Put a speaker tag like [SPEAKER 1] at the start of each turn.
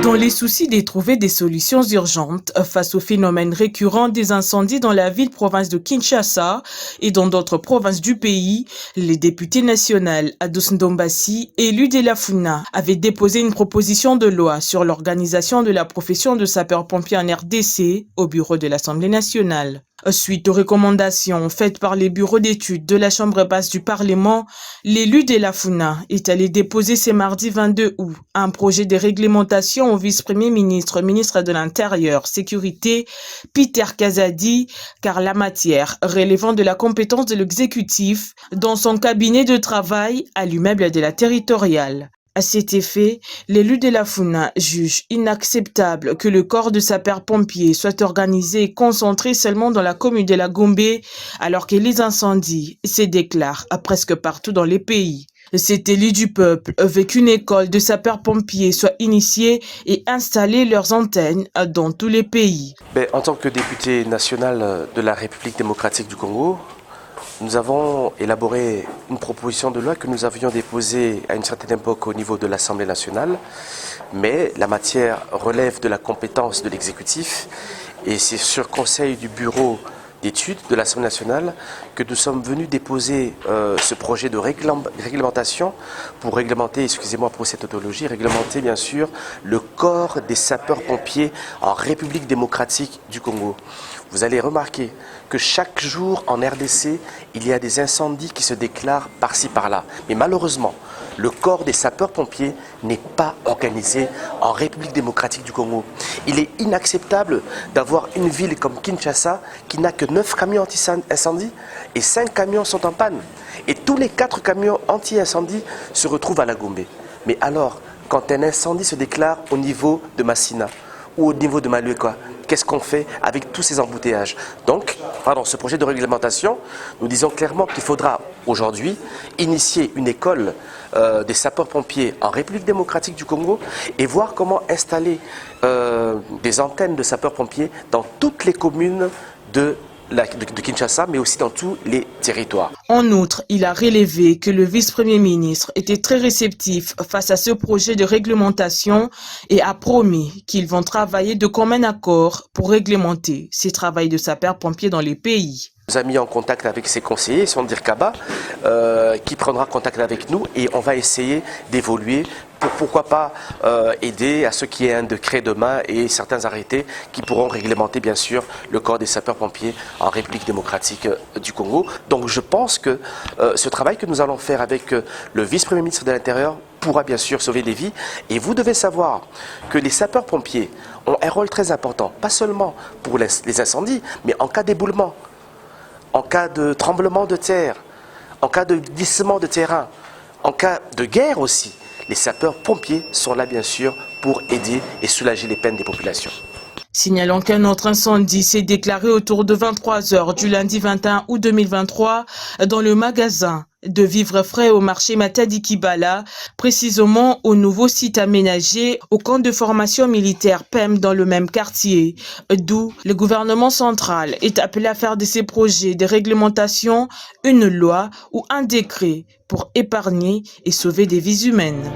[SPEAKER 1] Dans les soucis de trouver des solutions urgentes face au phénomène récurrent des incendies dans la ville-province de Kinshasa et dans d'autres provinces du pays, les députés nationaux Adous Ndombassi, élus de la Funa, avaient déposé une proposition de loi sur l'organisation de la profession de sapeur-pompier en RDC au bureau de l'Assemblée nationale. Suite aux recommandations faites par les bureaux d'études de la Chambre basse du Parlement, l'élu de la Funa est allé déposer ce mardi 22 août un projet de réglementation au vice-premier ministre, ministre de l'Intérieur, Sécurité, Peter Kazadi, car la matière relevant de la compétence de l'exécutif dans son cabinet de travail à l'immeuble de la territoriale. À cet effet, l'élu de la Funa juge inacceptable que le corps de sapeurs-pompiers soit organisé et concentré seulement dans la commune de la Gombe, alors que les incendies se déclarent presque partout dans les pays. Cet élu du peuple veut qu'une école de sapeurs-pompiers soit initiée et installer leurs antennes dans tous les pays.
[SPEAKER 2] En tant que député national de la République démocratique du Congo, nous avons élaboré une proposition de loi que nous avions déposée à une certaine époque au niveau de l'Assemblée nationale, mais la matière relève de la compétence de l'exécutif et c'est sur conseil du bureau d'études de l'Assemblée nationale que nous sommes venus déposer ce projet de réglementation pour réglementer, excusez-moi pour cette tautologie, réglementer bien sûr le corps des sapeurs-pompiers en République démocratique du Congo. Vous allez remarquer que chaque jour en RDC, il y a des incendies qui se déclarent par-ci par-là. Mais malheureusement, le corps des sapeurs-pompiers n'est pas organisé en République démocratique du Congo. Il est inacceptable d'avoir une ville comme Kinshasa qui n'a que 9 camions anti-incendie et 5 camions sont en panne. Et tous les 4 camions anti-incendie se retrouvent à la Gombe. Mais alors, quand un incendie se déclare au niveau de Massina ou au niveau de Malueka, qu'est-ce qu'on fait avec tous ces embouteillages? Donc, ce projet de réglementation, nous disons clairement qu'il faudra aujourd'hui initier une école des sapeurs-pompiers en République démocratique du Congo et voir comment installer des antennes de sapeurs-pompiers dans toutes les communes de Kinshasa, mais aussi dans tous les territoires.
[SPEAKER 1] En outre, il a relevé que le vice-premier ministre était très réceptif face à ce projet de réglementation et a promis qu'ils vont travailler de commun accord pour réglementer ces travaux de sapeurs-pompiers dans les pays.
[SPEAKER 2] On nous a mis en contact avec ses conseillers, son Dirkaba, qui prendra contact avec nous et on va essayer d'évoluer pour pourquoi pas aider à ce qu'il y ait un décret demain et certains arrêtés qui pourront réglementer bien sûr le corps des sapeurs-pompiers en République démocratique du Congo. Donc je pense que ce travail que nous allons faire avec le vice-premier ministre de l'Intérieur pourra bien sûr sauver des vies. Et vous devez savoir que les sapeurs-pompiers ont un rôle très important, pas seulement pour les incendies, mais en cas d'éboulement, en cas de tremblement de terre, en cas de glissement de terrain, en cas de guerre aussi. Les sapeurs-pompiers sont là bien sûr pour aider et soulager les peines des populations.
[SPEAKER 1] Signalons qu'un autre incendie s'est déclaré autour de 23 heures du lundi 21 août 2023 dans le magasin de vivres frais au marché Matadi Kibala, précisément au nouveau site aménagé au camp de formation militaire PEM dans le même quartier, d'où le gouvernement central est appelé à faire de ces projets de réglementation une loi ou un décret pour épargner et sauver des vies humaines.